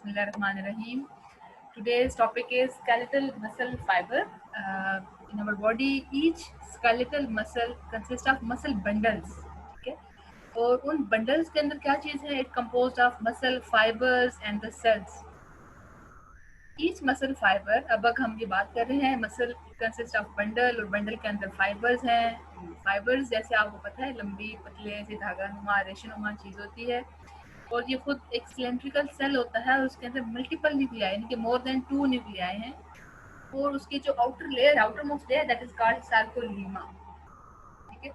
Bismillahirrahmanirrahim. Today's topic is skeletal muscle fiber. In our body, each skeletal muscle consists of muscle bundles. ठीक है, और उन bundles के अंदर क्या चीज़ है? It composed of muscle fibers and the cells. Each muscle fiber, अब हम ये बात कर रहे हैं muscle consist of bundle और bundle के अंदर fibers हैं. Fibers जैसे आपको पता है लंबी पतले से धागा नुमा रेशेनुमा चीज़ होती है और ये खुद एक सिलेंड्रिकल सेल होता है और उसके अंदर मल्टीपल न्यूक्लियाई यानी कि मोर देन 2 न्यूक्लियाई हैं और उसकी जो outer layer outer most layer that is called सार्कोलीमा. ठीक है,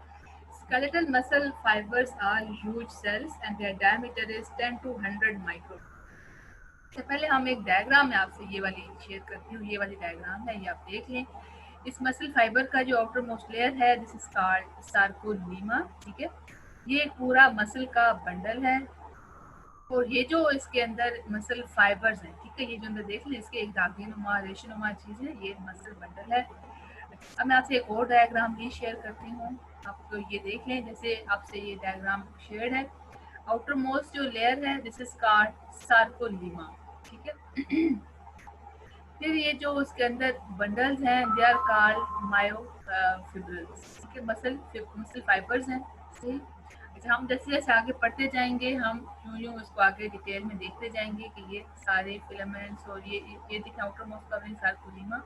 skeletal muscle fibers are huge cells and their diameter is 10 to 100 micron. सबसे पहले हम एक डायग्राम में आपसे ये वाली शेयर करती हूँ. ये वाली डायग्राम है, ये आप देख लें. इस मसल फाइबर का जो आउटर मोस्ट लेयर है दिस इज कॉल्ड सार्कोलीमा. ठीक है, ये एक पूरा मसल का बंडल है और ये जो इसके अंदर मसल फाइबर्स हैं, ठीक है, ये जो अंदर देख लें इसके एक धागे नुमा रेशेनुमा चीज़ है, ये मसल बंडल है. अब मैं आपसे एक और डायग्राम भी शेयर करती हूँ, आप तो ये देख लें जैसे आपसे ये डायग्राम शेयर है. आउटर मोस्ट जो लेयर है दिस इज कॉल्ड सार्कोलीमा. ठीक है, फिर ये जो उसके अंदर बंडल्स हैं दे आर कॉल्ड मायोफिब्रिल्स. ठीक है, मसल फाइबर्स हैं. सही. अच्छा, हम जैसे जैसे आगे पढ़ते जाएंगे हम यूं यूं इसको आगे डिटेल में देखते जाएंगे कि ये सारे फिलामेंट्स और ये दिखे आउटर मोस्ट कवरिंग सार्कोलीमा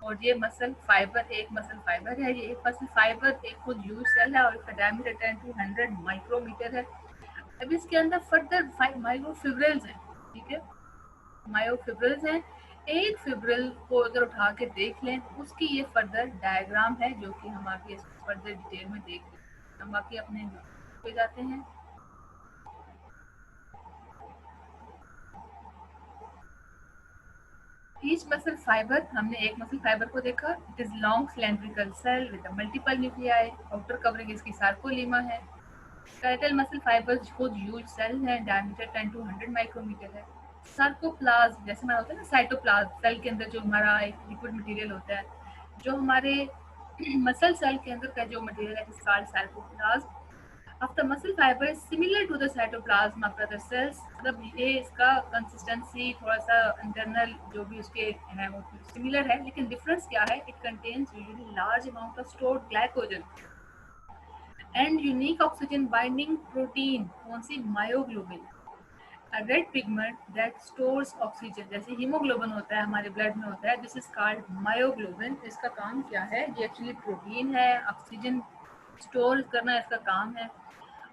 और ये मसल फाइबर एक मसल फाइबर है. ये एक मसल फाइबर एक खुद ह्यूज सेल है और इसका डायमीटर 10 to 100 माइक्रोमीटर है. अब इसके अंदर फर्दर 5 मायोफिब्रिल्स हैं. ठीक है, मायोफिब्रिल्स हैं. एक फिब्रिल को अगर उठा के देख लें उसकी ये फर्दर डायग्राम है जो कि हम आगे फर्दर डिटेल में देख लें. हम बाकी अपने पे जाते हैं. ईच मसल फाइबर, हमने एक मसल फाइबर को देखा. It is long cylindrical cell with multiple nuclei. Outer covering इसकी सार्कोलीमा है. स्केलेटल मसल फाइबर्स खुद ह्यूज सेल हैं, डायमीटर 10 to 100 माइक्रोमीटर है. सार्कोप्लाज्म जैसे हमारा होता है ना साइटोप्लाज्म, सेल के अंदर जो हमारा एक लिक्विड मटेरियल होता है, जो हमारे मसल सेल के अंदर का जो मटेरियल है is called sarcoplasm. of the muscle fiber is similar to the cytoplasm of other cells. मतलब ये इसका कंसिस्टेंसी थोड़ा सा इंटरनल जो भी उसके है वो सिमिलर है, लेकिन डिफरेंस क्या है? It contains usually large amount of stored glycogen and unique oxygen binding protein. कौन सी? Myoglobin. A red pigment that stores oxygen, जैसे हीमोग्लोबिन होता है हमारे ब्लड में होता है, दिस इज कॉल्ड मायोग्लोबिन. इसका काम क्या है? ये एक्चुअली प्रोटीन है, ऑक्सीजन स्टोर करना इसका काम है.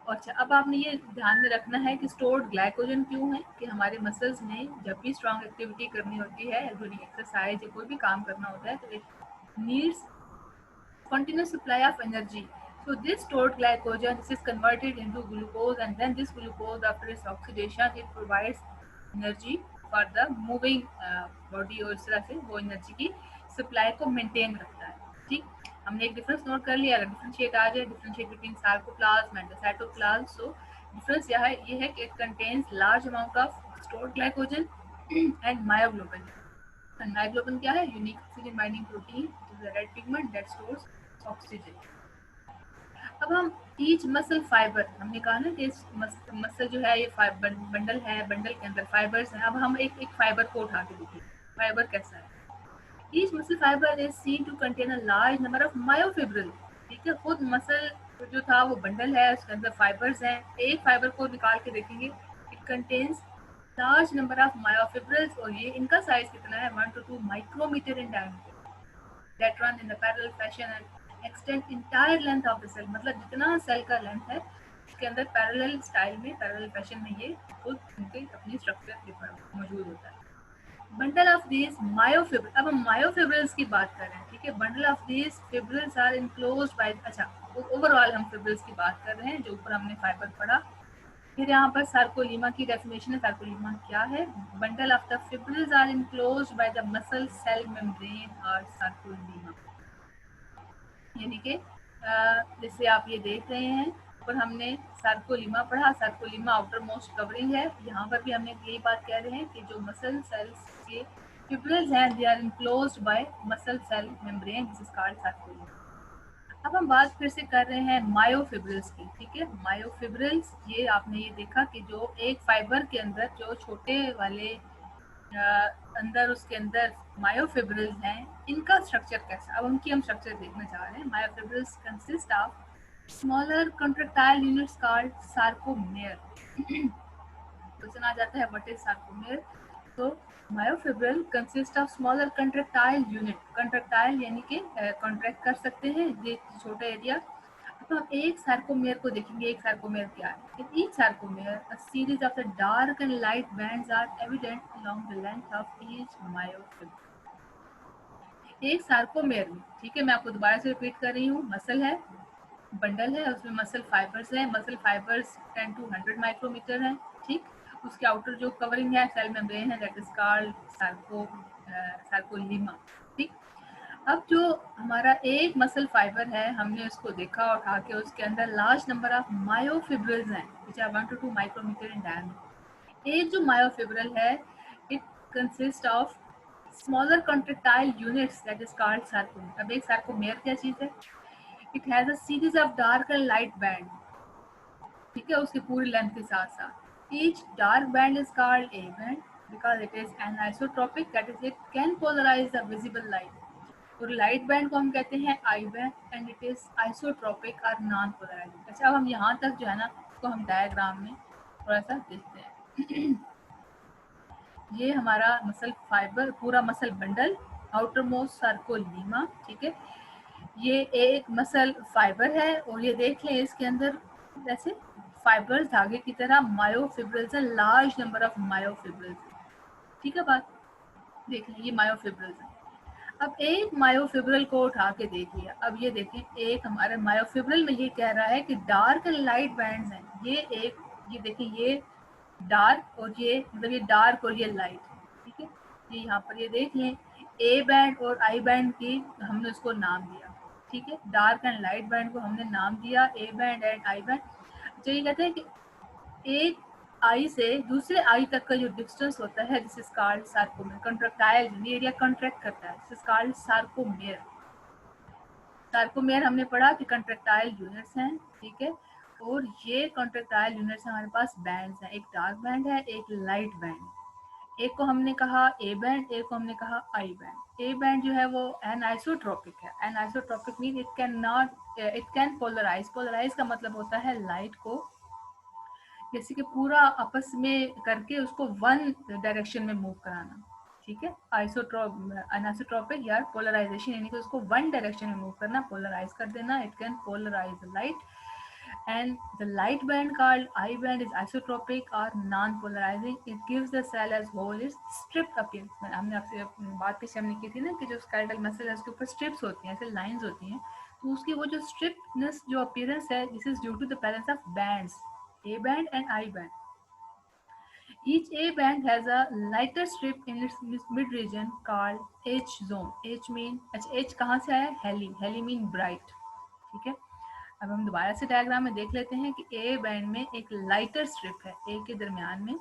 अच्छा, अब आपने ये ध्यान में रखना है कि स्टोर्ड ग्लाइकोजन क्यों है कि हमारे मसल्स में जब भी स्ट्रॉन्ग एक्टिविटी करनी होती है, ड्यूरिंग एक्सरसाइज या कोई भी काम करना होता है तो it needs continuous supply of energy. So this stored glycogen, this is converted into glucose and then this glucose after its oxidation it provides energy for the moving body और इस तरह से वो एनर्जी की सप्लाई को maintain रखता है. ठीक, हमने एक डिफरेंस नोट कर लिया. अगर डिफरेंशिएट आ जाए, differentiate between sarcoplasm and cytoplasm. So difference यह है कि it contains large amount of stored glycogen and myoglobin. Myoglobin क्या है? Unique oxygen binding protein, red pigment that stores oxygen. अब हम ईच मसल फाइबर, हमने कहा ना कि मसल जो है ये बंडल है, बंडल के अंदर फाइबर्स हैं. अब हम एक एक फाइबर को उठा के देखें फाइबर कैसा है. Each muscle fibre is seen to contain a large number of myofibril. ठीक है, खुद मसल जो था वो बंडल है, उसके अंदर फाइबर्स हैं. एक फाइबर को निकाल के देखेंगे, it contains large number of myofibrils और ये इनका साइज कितना है? 1 to 2 micrometer in diameter that run in the parallel fashion and extend entire length of the cell. मतलब जितना सेल का लेंथ है उसके अंदर पैरेलल स्टाइल में, पैरेलल फैशन में ये खुद उनके अपनी स्ट्रक्चर मौजूद होता है. Bundle of these myofibril. अब हम मायोफिब्रिल्स की बात कर रहे हैं. ठीक है, bundle of these fibrils are enclosed by. अच्छा, ओवरऑल हम फिब्रिल्स की बात कर रहे हैं जो ऊपर हमने फाइबर पढ़ा. फिर यहाँ पर सार्कोलीमा की डेफिनेशन है. सार्कोलीमा क्या है? Bundle of the fibrils are enclosed by the muscle cell membrane और सार्कोलीमा. यानी कि जैसे आप ये देख रहे हैं और हमने सार्कोलीमा पढ़ा. सार्कोलीमा आउटर मोस्ट कवरिंग है. यहाँ पर भी हमने यही बात कह रहे हैं कि जो मसल सेल्स के फिब्रिल्स हैं they are enclosed by muscle cell membrane, this is called sarcolemma. अब हम बात फिर से कर रहे हैं मायोफिब्रिल्स की. ठीक है, मायोफिब्रिल्स ये आपने ये देखा कि जो एक फाइबर के अंदर जो छोटे वाले अंदर उसके अंदर मायोफिब्रिल्स हैं, इनका स्ट्रक्चर कैसा, अब हम स्ट्रक्चर देखना चाह रहे हैं। Myofibrils consist of smaller contractile units called sarcomere. Question आ जाता है व्हाट इज सार्कोमेयर। तो myofibril consist of smaller contractile unit, contractile यानी कि कॉन्ट्रैक्ट कर सकते हैं ये छोटा एरिया। तो हम एक सार्कोमेयर को देखेंगे, एक सार्कोमेयर क्या है। In each sarcomere a series of the dark and light bands are evident along the length of each myofibril. एक सार्कोमेयर में, ठीक है, मैं आपको दोबारा से रिपीट कर रही हूँ, मसल है, बंडल है, उसमें मसल फाइबर्स है, मसल फाइबर्स 10 to 100 माइक्रोमीटर है, ठीक। उसके आउटर जो कवरिंग है सेल मेम्ब्रेन है, दैट इज कॉल्ड सार्कोलीमा, ठीक। अब जो हमारा एक मसल फाइबर है, हमने उसको देखा उठा के, उसके अंदर लार्ज नंबर ऑफ मायोफिब्रिल्स हैं which are 1 to 2 micrometer in diameter. एक जो मायोफिब्रिल है it consist of smaller contractile units that is called sarcomere. अब एक सार्कोमेयर क्या चीज है, it has a series of dark and light band, ठीक है, उसकी पूरी लेंथ के साथ साथ। Each dark band is called A band because it is anisotropic, that is it can polarize the visible light. और लाइट बैंड को हम कहते हैं I band and it is isotropic और नॉन पोलराइजिंग। अच्छा, अब हम यहाँ तक जो है ना उसको हम डायग्राम में थोड़ा सा देखते हैं। ये हमारा मसल फाइबर, पूरा मसल बंडल, आउटर मोस्ट सार्कोलीमा, ठीक है, ये एक मसल फाइबर है और ये देख लें इसके अंदर जैसे फाइबर्स धागे की तरह मायोफिब्रिल्स है, लार्ज नंबर ऑफ मायोफिब्रिल्स, ठीक है बात, देख लें ये मायोफिब्रिल्स है। अब एक मायोफिब्रिल को उठा के देख लिया, अब ये देखें एक हमारे मायोफिब्रिल में ये कह रहा है कि डार्क एंड लाइट बैंड्स हैं, ये एक, ये देखें ये डार्क और ये मतलब ये डार्क और ये लाइट, ठीक है, ये यहाँ पर ये देख लें ए बैंड और आई बैंड की हमने उसको नाम दिया, ठीक है, डार्क एंड लाइट बैंड को हमने नाम दिया A band and I band. तो ये कहते हैं कि एक आई से दूसरे आई तक का जो डिस्टेंस होता है this is called sarcomere, contractile ये एरिया कंट्रैक्ट करता है, this is called sarcomere. Sarcomere हमने पढ़ा कि कंट्रैक्टाइल यूनिट्स हैं, ठीक है, और ये कंट्रैक्टाइल यूनिट्स हमारे पास बैंड्स हैं, एक डार्क बैंड है, एक लाइट बैंड। एक को हमने कहा ए बैंड, एक को हमने कहा आई बैंड। ए बैंड जो है वो एनाइसोट्रोपिक है, anisotropic mean it can not, it can polarize, polarize का मतलब होता है लाइट को जैसे कि पूरा आपस में करके उसको वन डायरेक्शन में मूव कराना, ठीक है, अनाइसोट्रोपिक या पोलराइजेशन यानी कि उसको वन डायरेक्शन में मूव करना, पोलराइज कर देना, it can polarize light. and the light band called I band is isotropic or non-polarizing. It gives the cell as whole its stripped appearance. हमने आपसे बात पीछे हमने की थी ना कि जो skeletal muscle है उसके ऊपर strips होती हैं, ऐसे lines होती हैं, तो उसकी वो जो stripness जो appearance है, this is due to the presence of bands, A band and I band. Each A band has a lighter strip in its mid region called H zone. H mean, अच्छा H कहाँ से आया, heli, heli mean bright, ठीक है। अब हम दोबारा से डायग्राम में देख लेते हैं कि ए बैंड में एक लाइटर स्ट्रिप है ए के दरमियान में।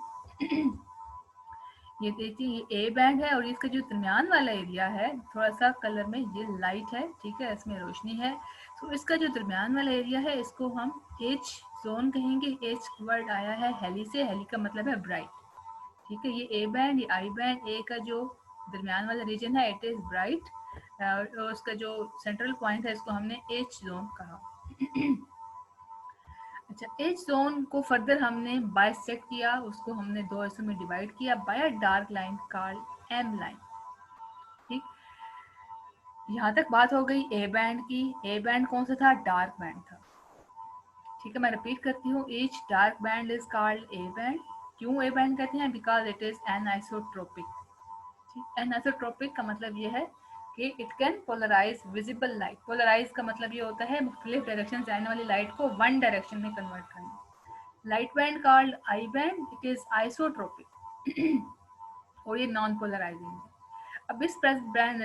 ये देखिए ये ए बैंड है और इसका जो दरमियान वाला एरिया है थोड़ा सा कलर में ये लाइट है, ठीक है, इसमें रोशनी है, तो इसका जो दरमियान वाला एरिया है इसको हम एच जोन कहेंगे। एच वर्ड आया है हेली से, हेली का मतलब है ब्राइट, ठीक है, ये ए बैंड, ये आई बैंड, ए का जो दरमियान वाला रीजन है इट इज ब्राइट और उसका जो सेंट्रल पॉइंट है इसको हमने एच जोन कहा। अच्छा, एच जोन को फर्दर हमने बाइसेक्ट किया, उसको हमने दो हिस्सों में डिवाइड किया by a dark line called M line, ठीक। यहाँ तक बात हो गई ए बैंड की। ए बैंड कौन सा था, डार्क बैंड था, ठीक है, मैं रिपीट करती हूँ, each dark band is called A band. क्यों ए बैंड कहते हैं, बिकॉज इट इज एनाइसोट्रोपिक, ठीक। एनाइसोट्रोपिक का मतलब ये है कि it can polarize visible light. Polarize का मतलब ये होता है मुख्तलिफ डायरेक्शन जाने वाली लाइट को वन डायरेक्शन में कन्वर्ट करना। Light band called I band, it is isotropic और ये नॉन पोलराइजिंग है। अब इस band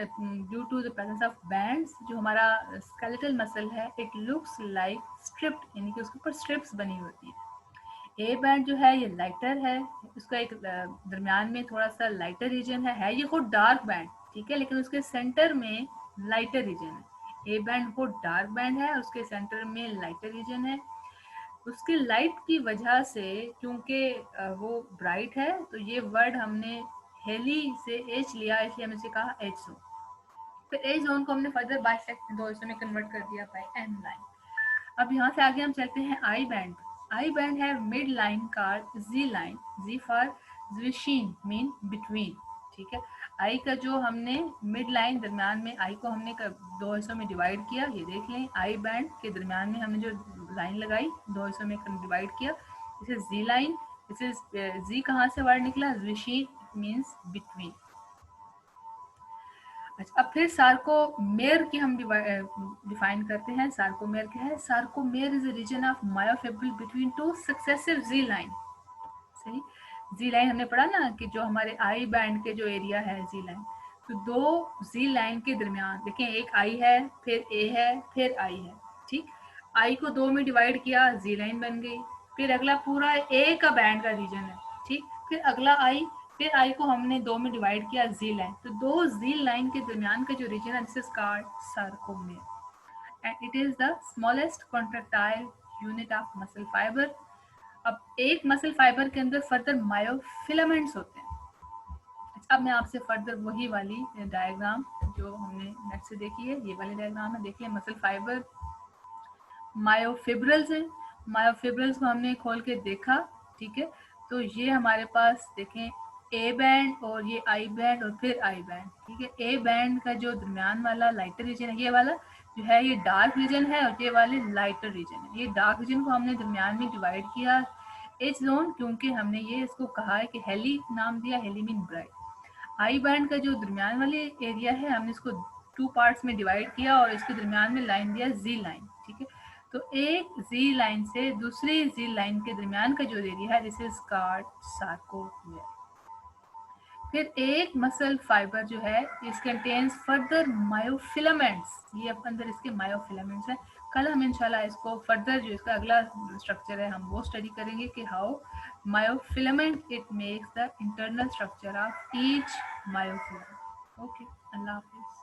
due to the presence of bands जो हमारा स्केलेटल मसल है इट लुक्स लाइक स्ट्रिप्ड यानी कि उसके ऊपर स्ट्रिप्स बनी होती है। ए बैंड जो है ये लाइटर है, उसका एक दरमियान में थोड़ा सा लाइटर रीजन है ये खुद डार्क बैंड, ठीक है, लेकिन उसके सेंटर में लाइटर रीजन है। ए बैंड खुद डार्क बैंड है, उसके सेंटर में लाइटर रीजन है। उसके लाइट की वजह से क्योंकि वो ब्राइट है तो ये वर्ड हमने हेली से एच लिया, इसलिए हमने इसे कहा एच जोन। फिर एच जोन को हमने फर्दर बाइसेक्ट 2 हिस्सों में कन्वर्ट कर दिया बाय एन लाइन। अब यहाँ से आगे हम चलते हैं आई बैंड। आई बैंड है mid line card Z line, Z for ज्विशीन मीन बिटवीन, ठीक है। आई का जो हमने मिड लाइन दरमियान में, आई को हमने 2 हिस्सों में डिवाइड किया, ये देख लें आई बैंड के दरमियान में हमने जो लाइन लगाई 2 हिस्सों में डिवाइड किया, इसे जी लाइन, इसे जी कहाँ से वर्ड निकला, ज्विशीन मीन्स बिटवीन। अच्छा, अब फिर सार्कोमेर की हम डिफाइन करते हैं। सार्कोमेर क्या है? Sarcomere is a region of myofibril between two successive Z line. सही, जी लाइन हमने पढ़ा ना कि जो हमारे आई बैंड के जो एरिया है जी लाइन, तो 2 जी लाइन के दरमियान देखें, एक आई है, फिर ए है, फिर आई है, ठीक। आई को 2 में डिवाइड किया, जी लाइन बन गई। फिर अगला पूरा ए का बैंड का रीजन है, ठीक। फिर अगला आई, फिर आई को हमने 2 में डिवाइड किया, जी लाइन। तो 2 जी लाइन के दरमियान का जो रीजन है, this is called sarcomere and it is the smallest contractile unit of muscle fibre. अब एक मसल फाइबर के अंदर फर्दर मायोफिलामेंट्स होते हैं। अब मैं आपसे फर्दर वही वाली डायग्राम जो हमने नेट से देखी है, ये वाली डायग्राम है, देखिए मसल फाइबर मायोफिब्रल्स हैं। मायोफिब्रल्स को हमने खोल के देखा, ठीक है। तो ये हमारे पास देखें ए बैंड और ये आई बैंड और फिर आई बैंड, ठीक है। ए बैंड का जो दरमियान वाला लाइटर रीजन है, ये वाला जो है ये डार्क रीजन है और ये वाले लाइटर रीजन है। ये डार्क रीजन को हमने दरमियान में डिवाइड किया एच जोन, क्योंकि हमने ये इसको कहा है कि हेली नाम दिया, हेली मीन ब्राइट। आई बैंड का जो दरमियान वाले एरिया है, हमने इसको 2 पार्ट्स में डिवाइड किया और इसके दरमियान में लाइन दिया जी लाइन, ठीक है। तो एक जी लाइन से दूसरी जी लाइन के दरमियान का जो एरिया है, दिस इज कॉल्ड सार्कोमेर। फिर एक मसल फाइबर जो है, इस कंटेन्स फर्दर मायोफिलामेंट्स, ये अंदर इसके मायोफिलामेंट्स हैं। कल हम इंशाल्लाह इसको फर्दर जो इसका अगला स्ट्रक्चर है, हम वो स्टडी करेंगे कि how myofilament it makes the internal structure of each myofilament. Okay, Allah Hafiz.